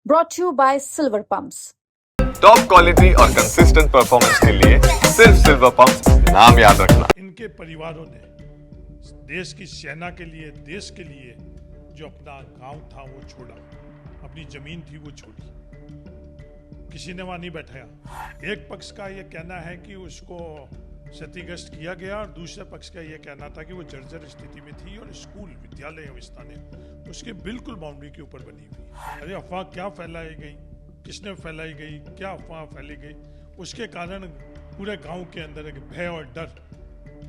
brought to you by Silver Pumps. Top quality और consistent performance के लिए सिर्फ सिल्वर पंप्स नाम याद रखना। इनके परिवारों ने देश की सेना के लिए, देश के लिए जो अपना गांव था वो छोड़ा, अपनी जमीन थी वो छोड़ी, किसी ने वहां नहीं बैठाया। एक पक्ष का ये कहना है कि उसको क्षतिग्रस्त किया गया और दूसरे पक्ष का ये कहना था कि वो जर्जर स्थिति में थी और स्कूल, विद्यालय, स्थानीय उसके बिल्कुल बाउंड्री के ऊपर बनी हुई। अरे अफवाह क्या फैलाई गई, किसने फैलाई गई, क्या अफवाह फैली गई, उसके कारण पूरे गांव के अंदर एक भय और डर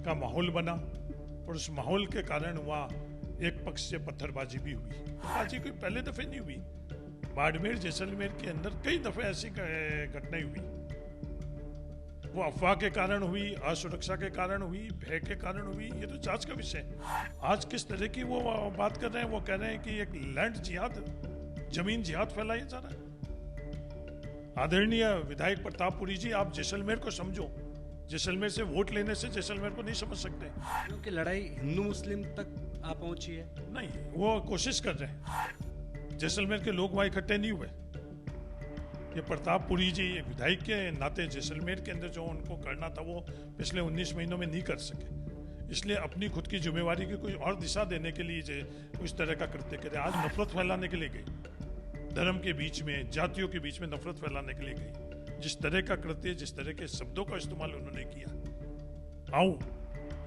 का माहौल बना और उस माहौल के कारण वहाँ एक पक्ष से पत्थरबाजी भी हुई। बाजी कोई पहले दफे नहीं हुई, बाड़मेर जैसलमेर के अंदर कई दफे ऐसी घटनाएं हुई। वो अफवाह के कारण हुई, असुरक्षा के कारण हुई, भय के कारण हुई, ये तो जांच का विषय है। आज किस तरह की वो बात कर रहे हैं, वो कह रहे हैं कि एक लैंड जिहाद, जमीन जिहाद फैलाया जा रहा है। आदरणीय विधायक प्रतापपुरी जी, आप जैसलमेर को समझो, जैसलमेर से वोट लेने से जैसलमेर को नहीं समझ सकते, क्योंकि लड़ाई हिंदू मुस्लिम तक आ पहुंची है। नहीं, वो कोशिश कर रहे हैं। जैसलमेर के लोग वहां इकट्ठे नहीं हुए। ये प्रतापपुरी जी एक विधायक के नाते जैसलमेर के अंदर जो उनको करना था वो पिछले 19 महीनों में नहीं कर सके, इसलिए अपनी खुद की जिम्मेवारी की कोई और दिशा देने के लिए उस तरह का कृत्य करे। आज नफरत फैलाने के लिए गई, धर्म के बीच में, जातियों के बीच में नफरत फैलाने के लिए गई। जिस तरह का कृत्य, जिस तरह के शब्दों का इस्तेमाल उन्होंने किया, आओ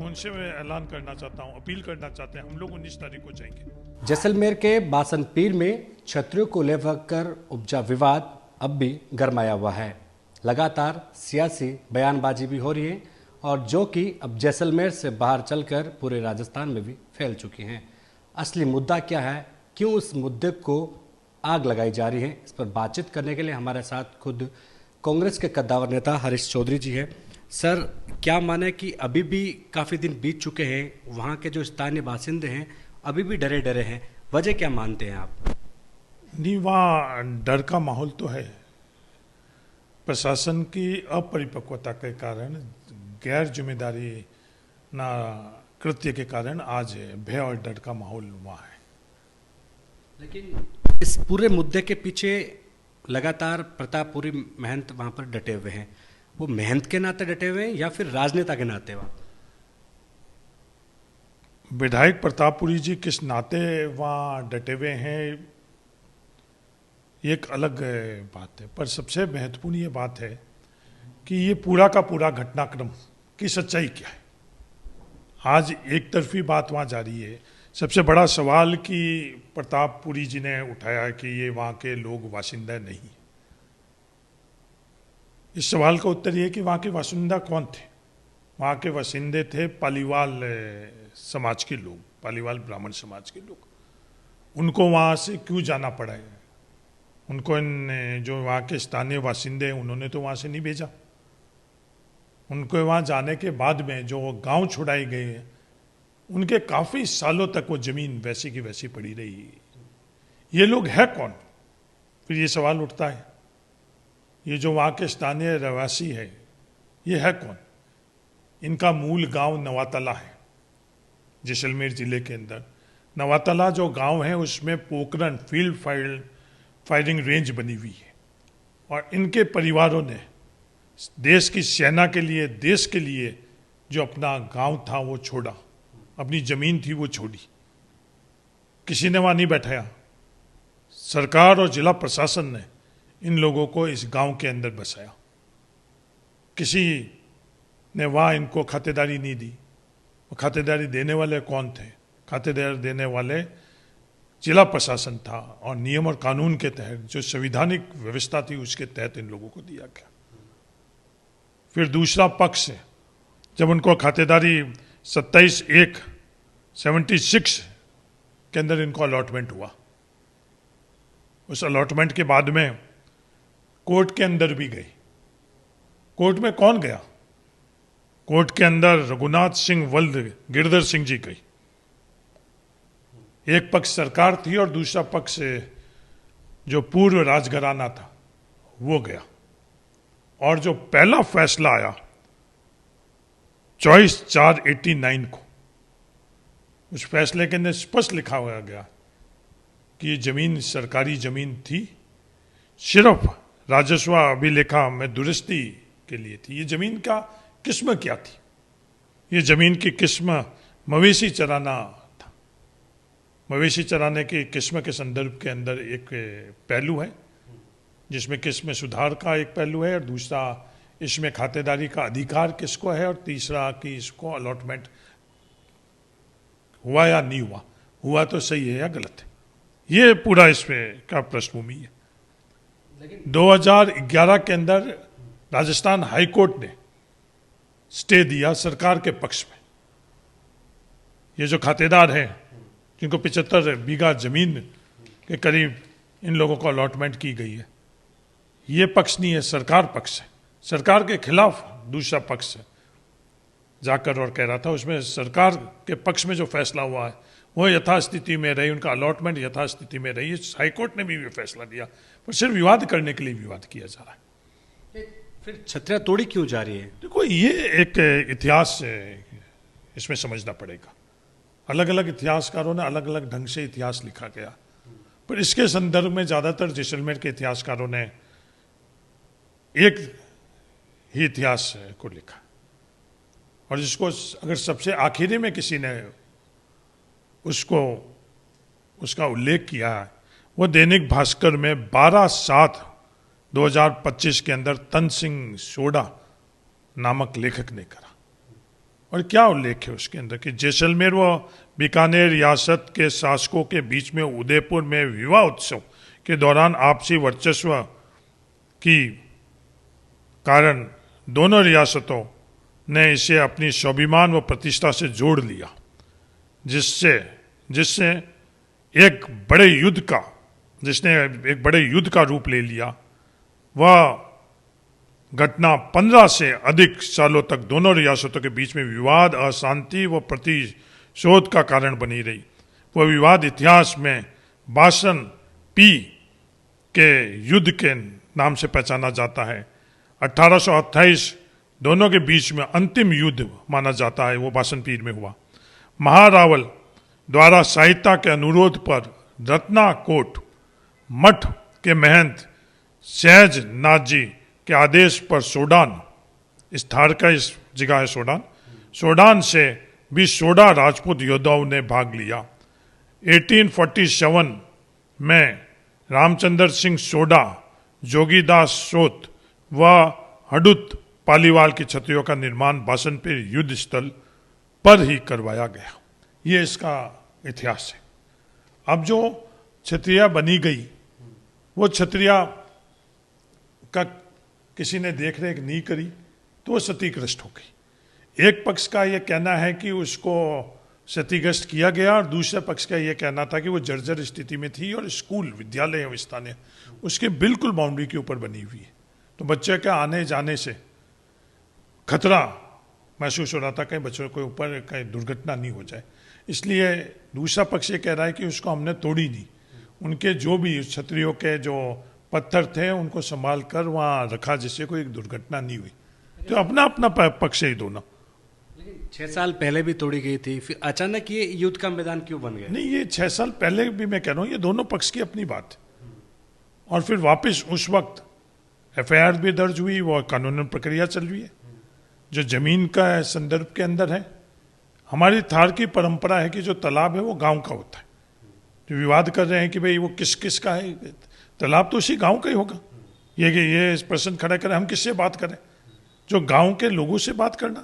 उनसे मैं ऐलान करना चाहता हूँ, अपील करना चाहते हैं, हम लोग 19 तारीख को जाएंगे। जैसलमेर के बासनपीर में क्षत्रियों को लेकर उपजा विवाद अब भी गरमाया हुआ है। लगातार सियासी बयानबाजी भी हो रही है और जो कि अब जैसलमेर से बाहर चलकर पूरे राजस्थान में भी फैल चुकी हैं। असली मुद्दा क्या है, क्यों उस मुद्दे को आग लगाई जा रही है, इस पर बातचीत करने के लिए हमारे साथ खुद कांग्रेस के कद्दावर नेता हरीश चौधरी जी हैं। सर, क्या माने कि अभी भी काफ़ी दिन बीत चुके हैं, वहाँ के जो स्थानीय बासिंदे हैं अभी भी डरे डरे हैं, वजह क्या मानते हैं आप? नहीं, वहाँ डर का माहौल तो है। प्रशासन की अपरिपक्वता के कारण, गैर जिम्मेदारी ना कृत्य के कारण आज भय और डर का माहौल वहाँ है। लेकिन इस पूरे मुद्दे के पीछे लगातार प्रतापपुरी महंत वहाँ पर डटे हुए हैं। वो महंत के नाते डटे हुए हैं या फिर राजनेता के नाते? वहाँ विधायक प्रतापपुरी जी किस नाते वहाँ डटे हुए हैं ये एक अलग बात है, पर सबसे महत्वपूर्ण ये बात है कि ये पूरा का पूरा घटनाक्रम की सच्चाई क्या है। आज एक तरफी बात वहाँ जारी है। सबसे बड़ा सवाल कि प्रतापपुरी जी ने उठाया कि ये वहाँ के लोग वासिंदा नहीं। इस सवाल का उत्तर ये कि वहाँ के वासिंदा कौन थे। वहाँ के वासिंदे थे पालीवाल समाज के लोग, पालीवाल ब्राह्मण समाज के लोग। उनको वहाँ से क्यों जाना पड़ा है? उनको जो वहाँ के स्थानीय बासिंदे हैं उन्होंने तो वहाँ से नहीं भेजा। उनको वहाँ जाने के बाद में जो गांव छुड़ाए गए हैं, उनके काफ़ी सालों तक वो ज़मीन वैसी की वैसी पड़ी रही। ये लोग है कौन? फिर ये सवाल उठता है, ये जो वहाँ के स्थानीय रहवासी है ये है कौन? इनका मूल गांव नवातला है, जैसलमेर ज़िले के अंदर। नवातला जो गांव है उसमें पोखरण फील्ड फायरिंग रेंज बनी हुई है और इनके परिवारों ने देश की सेना के लिए, देश के लिए जो अपना गांव था वो छोड़ा, अपनी ज़मीन थी वो छोड़ी, किसी ने वहाँ नहीं बैठाया। सरकार और जिला प्रशासन ने इन लोगों को इस गांव के अंदर बसाया। किसी ने वहाँ इनको खातेदारी नहीं दी। वो खातेदारी देने वाले कौन थे? खातेदारी देने वाले जिला प्रशासन था और नियम और कानून के तहत जो संवैधानिक व्यवस्था थी उसके तहत इन लोगों को दिया गया। फिर दूसरा पक्ष है, जब उनको खातेदारी 27/1/76 के अंदर इनको अलॉटमेंट हुआ, उस अलॉटमेंट के बाद में कोर्ट के अंदर भी गई। कोर्ट में कौन गया? कोर्ट के अंदर रघुनाथ सिंह वल्द गिरधर सिंह जी गई। एक पक्ष सरकार थी और दूसरा पक्ष जो पूर्व राजघराना था वो गया। और जो पहला फैसला आया 24/4/89 को, उस फैसले के अंदर स्पष्ट लिखा हुआ गया कि ये जमीन सरकारी जमीन थी, सिर्फ राजस्व अभिलेखा में दुरुस्ती के लिए थी। ये जमीन का किस्म क्या थी? ये जमीन की किस्म मवेशी चराना था। मवेशी चराने की किस्म के संदर्भ के अंदर एक पहलू है, जिसमें किस्म सुधार का एक पहलू है, और दूसरा इसमें खातेदारी का अधिकार किसको है, और तीसरा कि इसको अलॉटमेंट हुआ या नहीं हुआ, हुआ तो सही है या गलत है। ये पूरा इसमें का पृष्ठभूमि है। 2011 के अंदर राजस्थान हाई कोर्ट ने स्टे दिया सरकार के पक्ष में। ये जो खातेदार हैं, जिनको 75 बीघा जमीन के करीब इन लोगों को अलॉटमेंट की गई है, ये पक्ष नहीं है, सरकार पक्ष है। सरकार के खिलाफ दूसरा पक्ष है जाकर और कह रहा था, उसमें सरकार के पक्ष में जो फैसला हुआ है वो यथास्थिति में रही, उनका अलॉटमेंट यथास्थिति में रही। हाईकोर्ट ने भी फैसला दिया, पर सिर्फ विवाद करने के लिए विवाद किया जा रहा है। फिर छतरियां तोड़ी क्यों जा रही है? देखो, ये एक इतिहास इसमें समझना पड़ेगा। अलग अलग इतिहासकारों ने अलग अलग ढंग से इतिहास लिखा गया, पर इसके संदर्भ में ज़्यादातर जैसलमेर के इतिहासकारों ने एक ही इतिहास को लिखा, और जिसको अगर सबसे आखिरी में किसी ने उसका उल्लेख किया है, वो दैनिक भास्कर में 12/7/2025 के अंदर तन सिंह सोडा नामक लेखक ने करा। और क्या उल्लेख है उसके अंदर कि जैसलमेर व बीकानेर रियासत के शासकों के बीच में उदयपुर में विवाह उत्सव के दौरान आपसी वर्चस्व की कारण दोनों रियासतों ने इसे अपनी स्वाभिमान व प्रतिष्ठा से जोड़ लिया, जिसने एक बड़े युद्ध का रूप ले लिया। वह घटना 15 से अधिक सालों तक दोनों रियासतों के बीच में विवाद, अशांति व प्रतिशोध का कारण बनी रही। वह विवाद इतिहास में बासन पी के युद्ध के नाम से पहचाना जाता है। 1828 दोनों के बीच में अंतिम युद्ध माना जाता है, वो बासनपीर में हुआ। महारावल द्वारा सहायता के अनुरोध पर रत्नाकोट मठ के महंत सहज नाथ जी के आदेश पर सोडान, इस थार का इस जगह है सोडान से भी सोडा राजपूत योद्धाओं ने भाग लिया। 1847 में रामचंद्र सिंह सोडा, जोगीदास सोत व हडुत पालीवाल की छतरियों का निर्माण बासनपीर युद्ध स्थल पर ही करवाया गया। ये इसका इतिहास है। अब जो छतरिया बनी गई, वो छतरिया का किसी ने देख रेख नहीं करी तो वो क्षतिग्रस्त हो गई। एक पक्ष का ये कहना है कि उसको क्षतिग्रस्त किया गया, और दूसरे पक्ष का ये कहना था कि वो जर्जर स्थिति में थी और स्कूल, विद्यालय, अवस्थानें उसके बिल्कुल बाउंड्री के ऊपर बनी हुई है, तो बच्चे के आने जाने से खतरा महसूस हो रहा था, कहीं बच्चों के ऊपर कहीं दुर्घटना नहीं हो जाए। इसलिए दूसरा पक्ष ये कह रहा है कि उसको हमने तोड़ी नहीं, उनके जो भी क्षत्रियों के जो पत्थर थे उनको संभाल कर वहाँ रखा, जिससे कोई दुर्घटना नहीं हुई। तो अपना अपना पक्ष ही दोनों। लेकिन 6 साल पहले भी तोड़ी गई थी, फिर अचानक ये युद्ध का मैदान क्यों बन गया? नहीं, ये 6 साल पहले भी मैं कह रहा हूँ, ये दोनों पक्ष की अपनी बात है। और फिर वापस उस वक्त FIR भी दर्ज हुई, वो कानूनन प्रक्रिया चल रही है। जो जमीन का संदर्भ के अंदर है, हमारी थार की परंपरा है कि जो तालाब है वो गांव का होता है। जो विवाद कर रहे हैं कि भाई वो किस किस का है, तालाब तो उसी गांव का ही होगा। ये प्रश्न खड़ा करें, हम किससे बात करें? जो गांव के लोगों से बात करना।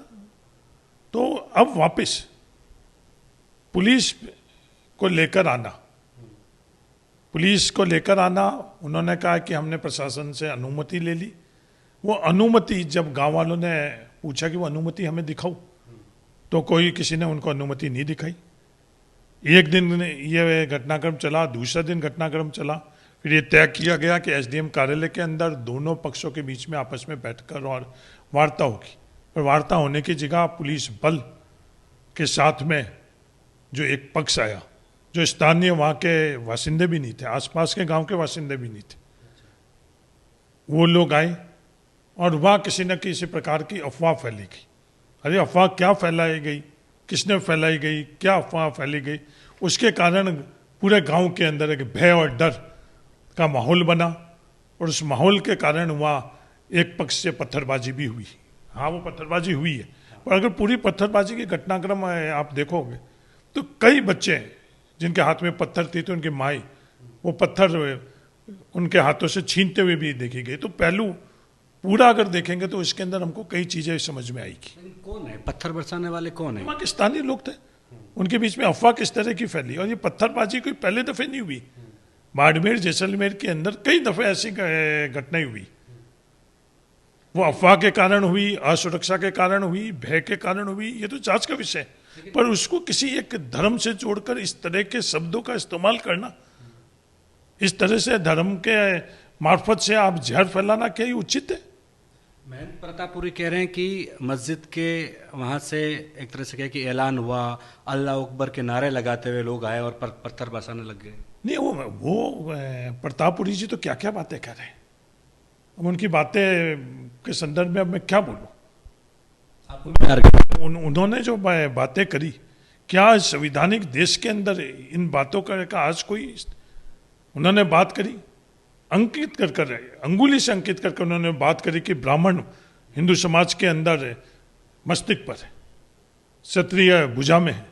तो अब वापस पुलिस को लेकर आना, उन्होंने कहा कि हमने प्रशासन से अनुमति ले ली। वो अनुमति जब गांव वालों ने पूछा कि वो अनुमति हमें दिखाओ, तो किसी ने उनको अनुमति नहीं दिखाई। एक दिन ये घटनाक्रम चला, दूसरा दिन घटनाक्रम चला, फिर ये तय किया गया कि SDM कार्यालय के अंदर दोनों पक्षों के बीच में आपस में बैठकर और वार्ता होगी। पर वार्ता होने की जगह पुलिस बल के साथ में जो एक पक्ष आया, जो स्थानीय वहाँ के वासिंदे भी नहीं थे, आसपास के गांव के वासिंदे भी नहीं थे, वो लोग आए और वहाँ किसी न किसी प्रकार की अफवाह फैली गई। अरे अफवाह क्या फैलाई गई, किसने फैलाई गई, क्या अफवाह फैली गई, उसके कारण पूरे गांव के अंदर एक भय और डर का माहौल बना। और उस माहौल के कारण वहाँ एक पक्ष से पत्थरबाजी भी हुई। हाँ, वो पत्थरबाजी हुई है, पर अगर पूरी पत्थरबाजी की घटनाक्रम आप देखोगे तो कई बच्चे जिनके हाथ में पत्थर थी तो उनकी माई वो पत्थर उनके हाथों से छीनते हुए भी देखी गई। तो पहलू पूरा अगर देखेंगे तो इसके अंदर हमको कई चीजें समझ में आएगी। कौन है पत्थर बरसाने वाले, कौन है? पाकिस्तानी लोग थे, उनके बीच में अफवाह किस तरह की फैली। और ये पत्थरबाजी कोई पहले दफे नहीं हुई, बाड़मेर जैसलमेर के अंदर कई दफे ऐसी घटनाएं हुई। वो अफवाह के कारण हुई, असुरक्षा के कारण हुई, भय के कारण हुई, ये तो जांच का विषय है। पर उसको किसी एक धर्म से जोड़कर इस तरह के शब्दों का इस्तेमाल करना, इस तरह से धर्म के मार्फत से आप जहर फैलाना, क्या ये उचित है? महेंद्र प्रतापपुरी कह रहे हैं कि मस्जिद के वहाँ से एक तरह से कह कि ऐलान हुआ, अल्लाह अकबर के नारे लगाते हुए लोग आए और पत्थर बरसाने लग गए। नहीं, वो प्रतापपुरी जी तो क्या क्या बातें कर रहे हैं। अब उनकी बातें के संदर्भ में अब मैं क्या बोलूं। उन्होंने जो बातें करी, क्या संवैधानिक देश के अंदर इन बातों का आज कोई, उन्होंने बात करी अंकित कर अंगुली से अंकित करके उन्होंने बात करी कि ब्राह्मण हिंदू समाज के अंदर मस्तिष्क पर है, क्षत्रिय भुजा में है,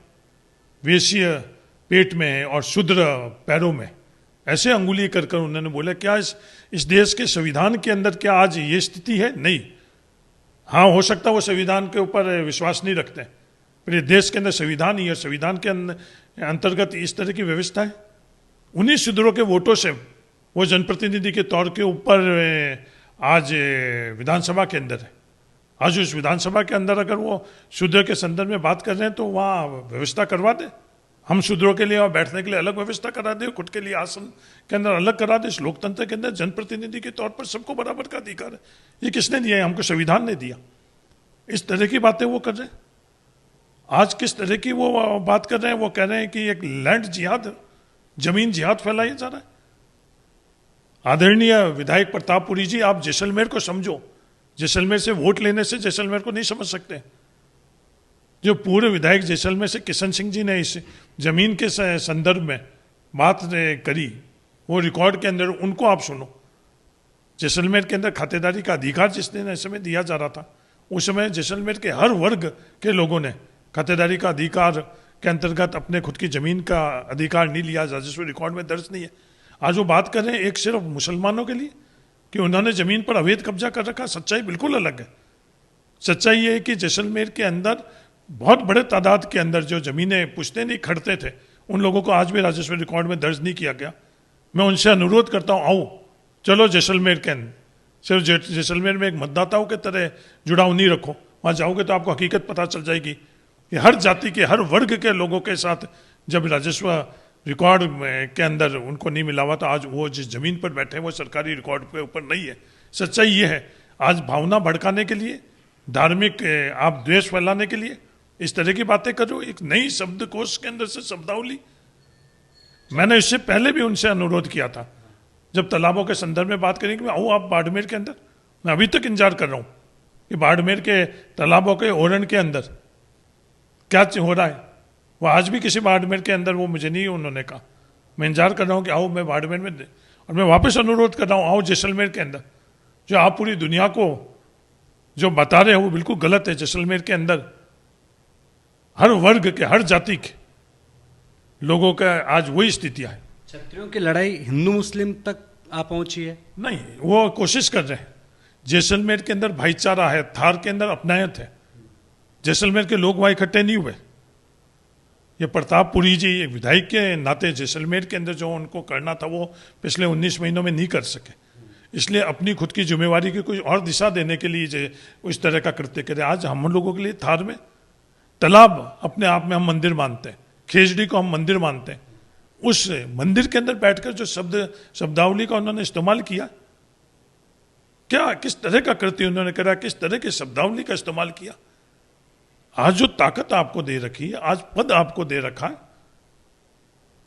वैश्य पेट में है और शूद्र पैरों में। ऐसे अंगुली कर उन्होंने बोला क्या इस देश के संविधान के अंदर क्या आज ये स्थिति है? नहीं। हाँ, हो सकता है वो संविधान के ऊपर विश्वास नहीं रखते, पर ये देश के अंदर संविधान ही है, संविधान के अंतर्गत इस तरह की व्यवस्था है। उन्हीं शूद्रों के वोटों से वो जनप्रतिनिधि के तौर के ऊपर आज विधानसभा के अंदर है। आज उस विधानसभा के अंदर अगर वो शूद्र के संदर्भ में बात कर रहे हैं तो वहाँ व्यवस्था करवा दे। हम शूद्रों के लिए वहाँ बैठने के लिए अलग व्यवस्था करा दे, खुद के लिए आसन के अंदर अलग करा दे। इस लोकतंत्र के अंदर जनप्रतिनिधि के तौर पर सबको बराबर का अधिकार है। ये किसने दिया है? हमको संविधान ने दिया। इस तरह की बातें वो कर रहे हैं। आज किस तरह की वो बात कर रहे हैं? वो कह रहे हैं कि एक लैंड जिहाद, जमीन जिहाद फैलाया जा रहा है। आदरणीय विधायक प्रतापपुरी जी, आप जैसलमेर को समझो। जैसलमेर से वोट लेने से जैसलमेर को नहीं समझ सकते। जो पूर्व विधायक जैसलमेर से किशन सिंह जी ने इस जमीन के संदर्भ में बात करी, वो रिकॉर्ड के अंदर उनको आप सुनो। जैसलमेर के अंदर खातेदारी का अधिकार जिस दिन इस समय दिया जा रहा था, उस समय जैसलमेर के हर वर्ग के लोगों ने खातेदारी का अधिकार के अंतर्गत अपने खुद की जमीन का अधिकार नहीं लिया, राजस्व रिकॉर्ड में दर्ज नहीं है। आज वो बात कर रहे हैं एक सिर्फ मुसलमानों के लिए कि उन्होंने जमीन पर अवैध कब्जा कर रखा। सच्चाई बिल्कुल अलग है। सच्चाई ये है कि जैसलमेर के अंदर बहुत बड़े तादाद के अंदर जो जमीनें पुश्ते नहीं खड़ते थे, उन लोगों को आज भी राजस्व रिकॉर्ड में दर्ज नहीं किया गया। मैं उनसे अनुरोध करता हूँ, आओ चलो जैसलमेर के अंदर, सिर्फ जैसलमेर में एक मतदाताओं के तरह जुड़ाव नहीं रखो। वहाँ जाओगे तो आपको हकीकत पता चल जाएगी कि हर जाति के, हर वर्ग के लोगों के साथ जब राजस्व रिकॉर्ड के अंदर उनको नहीं मिला हुआ, तो आज वो जिस जमीन पर बैठे हैं वो सरकारी रिकॉर्ड के ऊपर नहीं है। सच्चाई ये है, आज भावना भड़काने के लिए, धार्मिक आप द्वेष फैलाने के लिए इस तरह की बातें करो। एक नई शब्दकोश के अंदर से शब्दावली, मैंने इससे पहले भी उनसे अनुरोध किया था जब तालाबों के संदर्भ में बात करेंगे, आओ आप बाड़मेर के अंदर। मैं अभी तक इंतजार कर रहा हूँ कि बाड़मेर के तालाबों के ओरण के अंदर क्या हो रहा है। वो आज भी किसी बाड़मेर के अंदर वो मुझे नहीं उन्होंने कहा। मैं इंतजार कर रहा हूँ कि आओ मैं बाड़मेर में, और मैं वापस अनुरोध कर रहा हूँ, आओ जैसलमेर के अंदर। जो आप पूरी दुनिया को जो बता रहे हो वो बिल्कुल गलत है। जैसलमेर के अंदर हर वर्ग के, हर जाति के लोगों का आज वही स्थितियां है। क्षत्रियों की लड़ाई हिंदू मुस्लिम तक आ पहुंची है? नहीं, वो कोशिश कर रहे हैं। जैसलमेर के अंदर भाईचारा है, थार के अंदर अपनायत है। जैसलमेर के लोग वहां इकट्ठे नहीं हुए। ये प्रतापपुरी जी एक विधायक के नाते जैसलमेर के अंदर जो उनको करना था वो पिछले 19 महीनों में नहीं कर सके, इसलिए अपनी खुद की जिम्मेवारी की कोई और दिशा देने के लिए उस तरह का कृत्य करे। आज हम लोगों के लिए थार में तालाब अपने आप में हम मंदिर मानते हैं, खेजड़ी को हम मंदिर मानते हैं। उस मंदिर के अंदर बैठकर जो शब्दावली का उन्होंने इस्तेमाल किया, क्या किस तरह का कृत्य उन्होंने करा, किस तरह की शब्दावली का इस्तेमाल किया। आज जो ताकत आपको दे रखी है, आज पद आपको दे रखा है,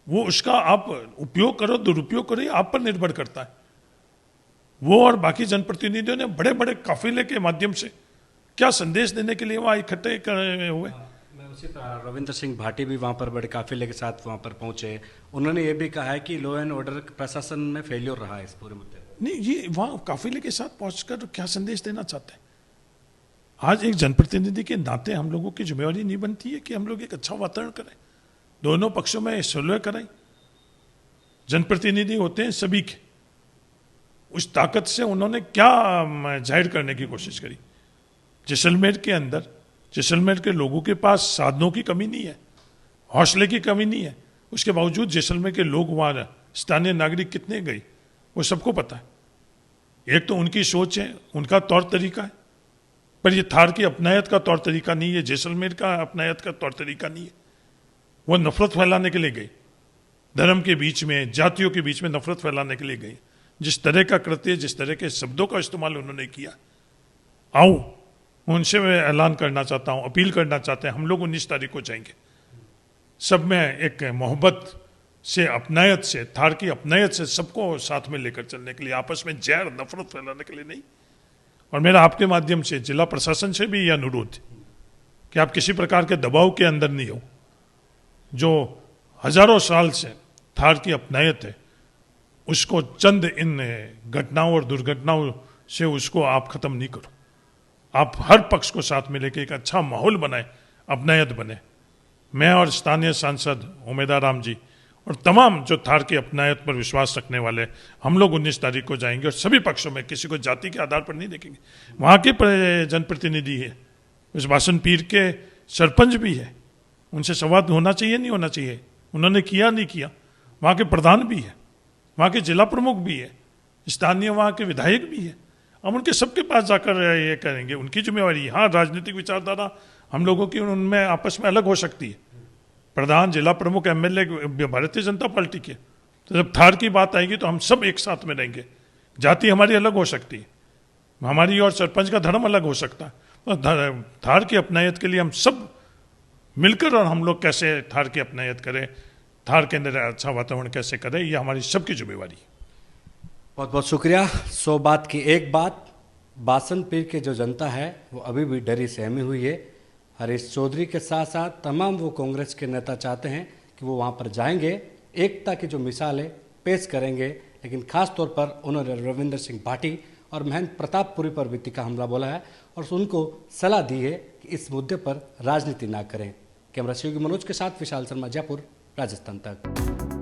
वो उसका आप उपयोग करो दुरुपयोग करो, ये आप पर निर्भर करता है। वो और बाकी जनप्रतिनिधियों ने बड़े बड़े काफिले के माध्यम से क्या संदेश देने के लिए वहां इकट्ठे हुए। मैं उसी तरह रविंद्र सिंह भाटी भी वहां पर बड़े काफिले के साथ वहां पर पहुंचे। उन्होंने ये भी कहा है कि लॉ एंड ऑर्डर प्रशासन में फेल्योर रहा है इस पूरे मुद्दे पर। नहीं, ये वहां काफिले के साथ पहुंचकर क्या संदेश देना चाहते हैं? आज एक जनप्रतिनिधि के नाते हम लोगों की जिम्मेवारी नहीं बनती है कि हम लोग एक अच्छा वातावरण करें, दोनों पक्षों में सुलह करें? जनप्रतिनिधि होते हैं सभी के, उस ताकत से उन्होंने क्या जाहिर करने की कोशिश करी? जैसलमेर के अंदर, जैसलमेर के लोगों के पास साधनों की कमी नहीं है, हौसले की कमी नहीं है, उसके बावजूद जैसलमेर के लोग वहां, स्थानीय नागरिक कितने गए वो सबको पता है। एक तो उनकी सोच है, उनका तौर तरीका है, पर ये थार की अपनायत का तौर तरीका नहीं है, जैसलमेर का अपनायत का तौर तरीका नहीं है। वो नफरत फैलाने के लिए गई, धर्म के बीच में, जातियों के बीच में नफरत फैलाने के लिए गई। जिस तरह का कृत्य, जिस तरह के शब्दों का इस्तेमाल उन्होंने किया, आओ उनसे मैं ऐलान करना चाहता हूं, अपील करना चाहते हैं, हम लोग 19 तारीख को जाएंगे। सब में एक मोहब्बत से, अपनायत से, थार की अपनायत से सबको साथ में लेकर चलने के लिए, आपस में जहर नफरत फैलाने के लिए नहीं। और मेरा आपके माध्यम से जिला प्रशासन से भी यह अनुरोध कि आप किसी प्रकार के दबाव के अंदर नहीं हो। जो हजारों साल से थार की अपनायत है, उसको चंद इन घटनाओं और दुर्घटनाओं से उसको आप खत्म नहीं करो। आप हर पक्ष को साथ में लेकर एक अच्छा माहौल बनाए, अपनायत बने। मैं और स्थानीय सांसद उमेदा राम जी और तमाम जो थार की अपनायत पर विश्वास रखने वाले, हम लोग 19 तारीख को जाएंगे और सभी पक्षों में, किसी को जाति के आधार पर नहीं देखेंगे। वहाँ के जनप्रतिनिधि है, उस बासन पीर के सरपंच भी है, उनसे संवाद होना चाहिए नहीं होना चाहिए, उन्होंने किया नहीं किया। वहाँ के प्रधान भी है, वहाँ के जिला प्रमुख भी है, स्थानीय वहाँ के विधायक भी है। हम उनके सबके पास जाकर ये करेंगे, उनकी जिम्मेवारी। हाँ, राजनीतिक विचारधारा हम लोगों की उनमें आपस में अलग हो सकती है, प्रधान, जिला प्रमुख, एमएलए भारतीय जनता पार्टी के, तो जब थार की बात आएगी तो हम सब एक साथ में रहेंगे। जाति हमारी अलग हो सकती है, हमारी और सरपंच का धर्म अलग हो सकता है, तो थार की अपनायत के लिए हम सब मिलकर, और हम लोग कैसे थार की अपनायत करें, थार के अंदर अच्छा वातावरण कैसे करें, ये हमारी सबकी जिम्मेवारी है। बहुत बहुत शुक्रिया। 100 बात की एक बात, बासन पीर के जो जनता है वो अभी भी डरी सहमी हुई है। हरीश चौधरी के साथ साथ तमाम वो कांग्रेस के नेता चाहते हैं कि वो वहाँ पर जाएंगे, एकता की जो मिसालें पेश करेंगे, लेकिन खास तौर पर उन्होंने रविंद्र सिंह भाटी और महंत प्रतापपुरी पर भी तीखा हमला बोला है और उनको सलाह दी है कि इस मुद्दे पर राजनीति ना करें। कैमरा सहयोगी मनोज के साथ विशाल शर्मा, जयपुर, राजस्थान तक।